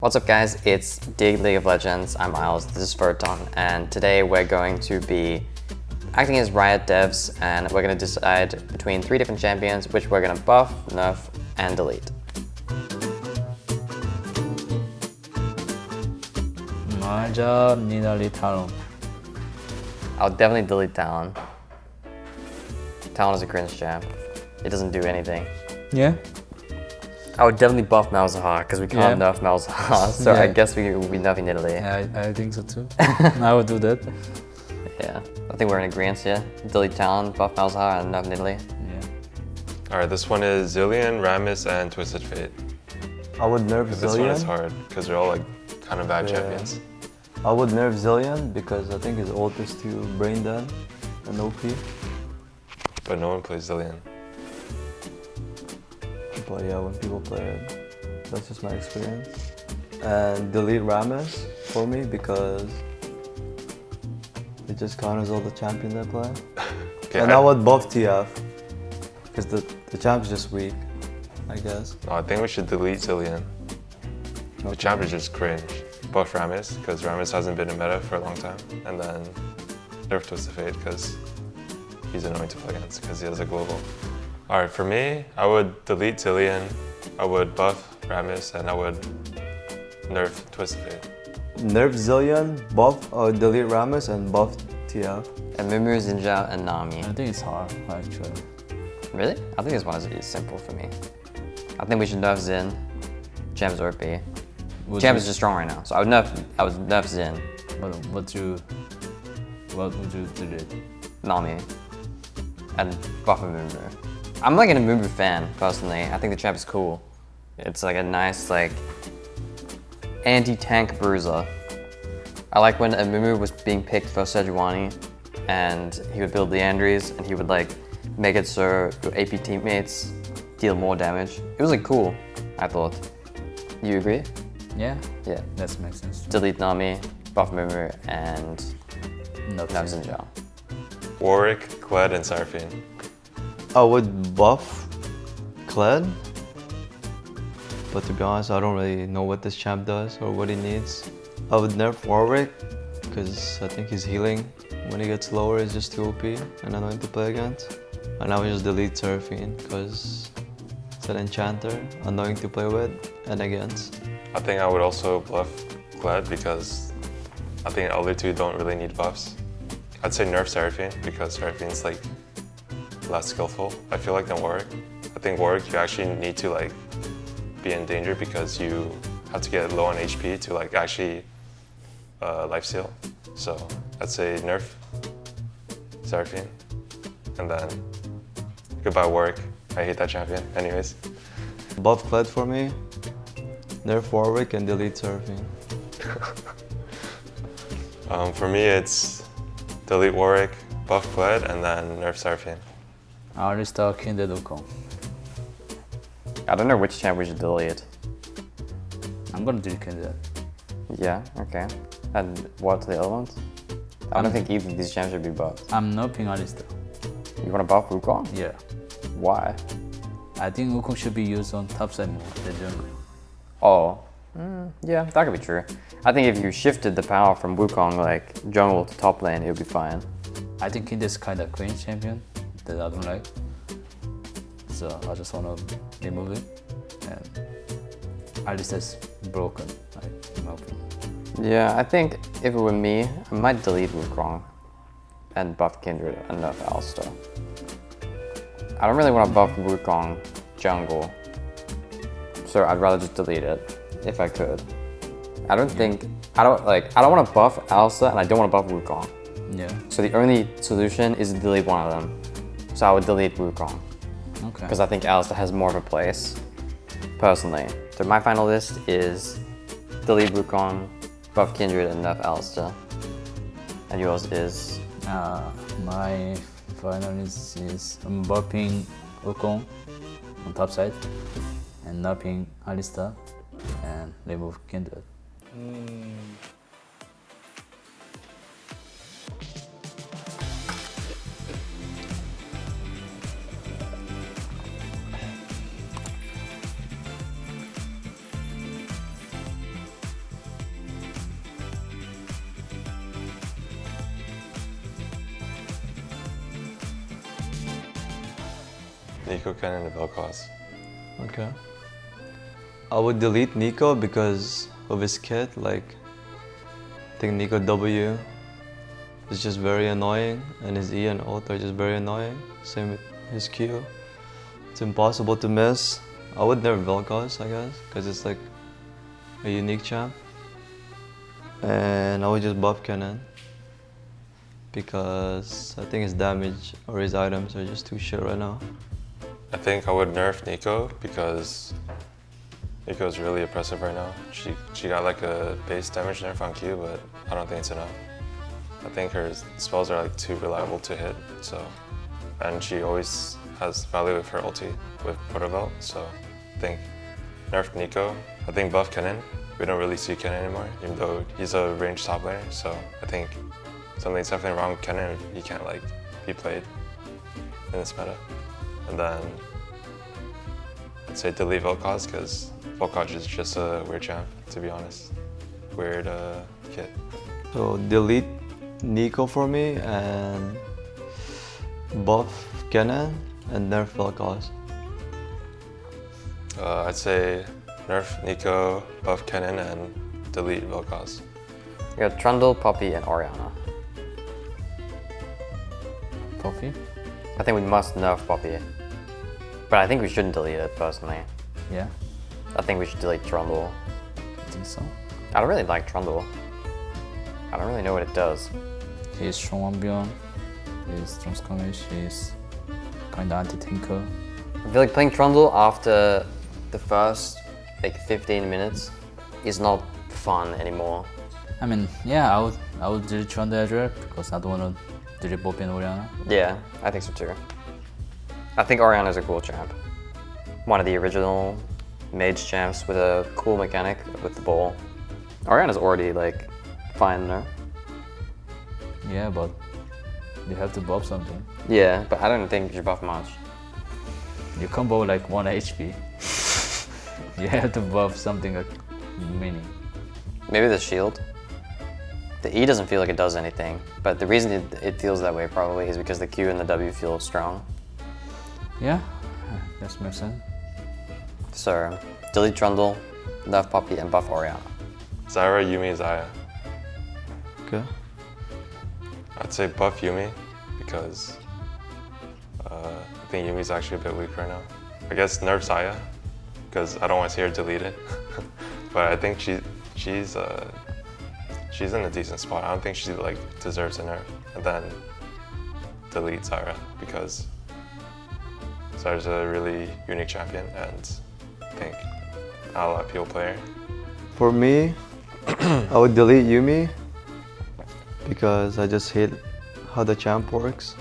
What's up guys, it's Dig League of Legends, I'm Miles, this is Photon, and today we're going to be acting as Riot devs and we're going to decide between 3 different champions which we're going to buff, nerf, and delete. My job, need to delete Talon. I'll definitely delete Talon. Talon is a cringe champ. It doesn't do anything. Yeah? I would definitely buff Malzahar because we can't nerf Malzahar, so I guess we will be nerfing Italy. Yeah, I think so too. I would do that. Yeah, I think we're in agreement here. Delete Talon, buff Malzahar, and nerf Italy. Yeah. Alright, this one is Zilean, Rammus, and Twisted Fate. I would nerf Zilean. This one is hard because they're all like kind of bad champions. I would nerf Zilean because I think his ult is too brain dead and OP. But no one plays Zilean. But yeah, when people play it, that's just my experience. And delete Rammus for me because it just counters all the champions I play. Okay, and I would buff TF because the champ's just weak, I guess. No, I think we should delete Zilean. The champ is just cringe. Buff Rammus because Rammus hasn't been in meta for a long time. And then nerf Twisted Fate because he's annoying to play against because he has a global. Alright, for me, I would delete Zilean, I would buff Rammus, and I would nerf Twisted Fate. Nerf Zilean, buff, delete Rammus, and buff TF. Amumu, Zinja, and Nami. I think it's hard, actually. Really? I think this one is simple for me. I think we should nerf Zin. Champ's OP. Champ is just strong right now, so I would nerf Zin. What would you delete? Nami. And buff Amumu. I'm like an Amumu fan, personally. I think the champ is cool. It's like a nice, like, anti-tank bruiser. I like when Amumu was being picked for Sejuani, and he would build Leandries, and he would like make it so your AP teammates deal more damage. It was like cool, I thought. You agree? Yeah? Yeah. That makes sense. Delete Nami, buff Amumu, and nerf Zinja. Warwick, Kled, and Seraphine. I would buff Kled, but to be honest, I don't really know what this champ does or what he needs. I would nerf Warwick, because I think his healing when he gets lower is just too OP and annoying to play against. And I would just delete Seraphine, because it's an enchanter, annoying to play with and against. I think I would also buff Kled because I think the other two don't really need buffs. I'd say nerf Seraphine because Seraphine's like less skillful, I feel like, than Warwick. I think Warwick, you actually need to like be in danger because you have to get low on HP to like actually lifesteal. So I'd say nerf Seraphine, and then goodbye Warwick. I hate that champion. Anyways. Buff Kled for me, nerf Warwick, and delete Seraphine. For me, it's delete Warwick, buff Kled, and then nerf Seraphine. Alistar, Kindred, Wukong. I don't know which champ we should delete. I'm gonna delete Kindred. Yeah, okay. And what are the other ones? I don't think either of these champs should be buffed. I'm nerfing Alistar. You want to buff Wukong? Yeah. Why? I think Wukong should be used on topside more than jungle. Oh, yeah, that could be true. I think if you shifted the power from Wukong, like jungle to top lane, it would be fine. I think Kindred's kind of cringe champion that I don't like. So I just want to remove it. And Alistar's broken, like, in my opinion. Yeah, I think if it were me, I might delete Wukong and buff Kindred and nerf Alistar. I don't really want to buff Wukong jungle, so I'd rather just delete it if I could. I don't want to buff Alistar and I don't want to buff Wukong. Yeah. So the only solution is to delete one of them. So I would delete Wukong. Okay. Because I think Alistar has more of a place, personally. So my final list is delete Wukong, buff Kindred, and nerf Alistar. And yours is? My final list is I'm buffing Wukong on top side and nerfing Alistar and remove Kindred. Neeko, Kennen, and Vel'Koz. Okay. I would delete Neeko because of his kit. Like, I think Neeko W is just very annoying, and his E and ult are just very annoying. Same with his Q. It's impossible to miss. I would nerf Vel'Koz, I guess, because it's like a unique champ. And I would just buff Kennen because I think his damage or his items are just too shit right now. I think I would nerf Neeko because Neeko is really oppressive right now. She got like a base damage nerf on Q, but I don't think it's enough. I think her spells are like too reliable to hit, so. And she always has value with her ulti with Portabelt, so I think nerf Neeko. I think buff Kennen. We don't really see Kennen anymore, even though he's a ranged top laner, so I think something's definitely wrong with Kennen if he can't like be played in this meta. And then I'd say delete Vel'Koz because Vel'Koz is just a weird champ, to be honest. Weird kit. So delete Neeko for me and buff Kennen and nerf Vel'Koz. I'd say nerf Neeko, buff Kennen, and delete Vel'Koz. We got Trundle, Poppy, and Orianna. Poppy? I think we must nerf Poppy. But I think we shouldn't delete it, personally. Yeah, I think we should delete Trundle. I think so. I don't really like Trundle. I don't really know what it does. He's strong on Beyond, he's strong skirmish, he's kinda anti-tanker. I feel like playing Trundle after the first like 15 minutes is not fun anymore. I mean, yeah, I would delete Trundle Ezreal because I don't wanna delete Poppy and Orianna. Yeah, I think so too. I think Orianna's a cool champ. One of the original mage champs with a cool mechanic with the ball. Orianna's already like fine there. Yeah, but you have to buff something. Yeah, but I don't think you should buff much. You combo like 1 HP. You have to buff something like mini. Maybe the shield. The E doesn't feel like it does anything, but the reason it feels that way probably is because the Q and the W feel strong. Yeah, that makes sense. So, delete Trundle, nerf Poppy, and buff Orianna. Zyra, Yuumi, Xayah. Okay. I'd say buff Yuumi because I think Yumi's actually a bit weak right now. I guess nerf Xayah because I don't want to see her deleted. But I think she's in a decent spot. I don't think she like deserves a nerf. And then delete Zyra because Zyra's a really unique champion and I think not a lot of people play her. For me, I would delete Yuumi because I just hate how the champ works,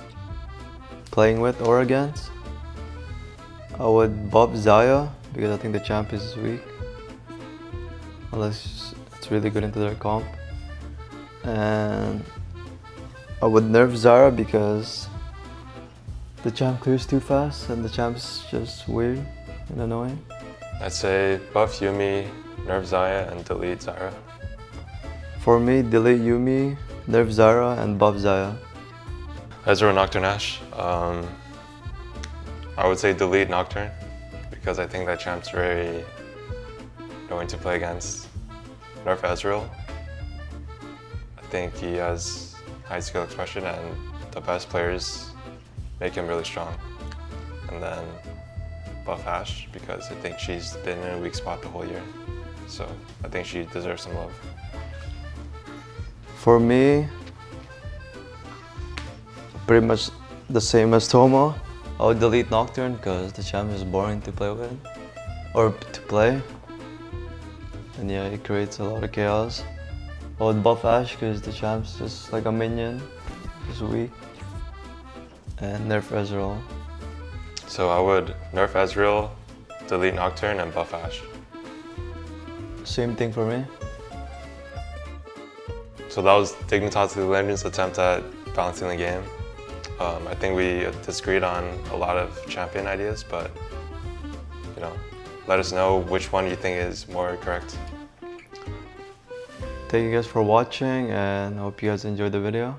playing with or against. I would buff Xayah because I think the champ is weak, unless it's really good into their comp. And I would nerf Zyra because the champ clears too fast and the champ's just weird and annoying. I'd say buff Yuumi, nerf Xayah, and delete Zyra. For me, delete Yuumi, nerf Zyra, and buff Xayah. Ezreal, Nocturne, Ashe. I would say delete Nocturne because I think that champ's very annoying to play against. Nerf Ezreal. I think he has high skill expression and the best players make him really strong. And then buff Ashe because I think she's been in a weak spot the whole year. So I think she deserves some love. For me, pretty much the same as Tomo. I would delete Nocturne because the champ is boring to play with, or to play. And yeah, it creates a lot of chaos. I would buff Ashe because the champ's just like a minion, just weak. And nerf Ezreal. So I would nerf Ezreal, delete Nocturne, and buff Ashe. Same thing for me. So that was Dignitas the Legends' attempt at balancing the game. I think we disagreed on a lot of champion ideas, but you know, let us know which one you think is more correct. Thank you guys for watching and hope you guys enjoyed the video.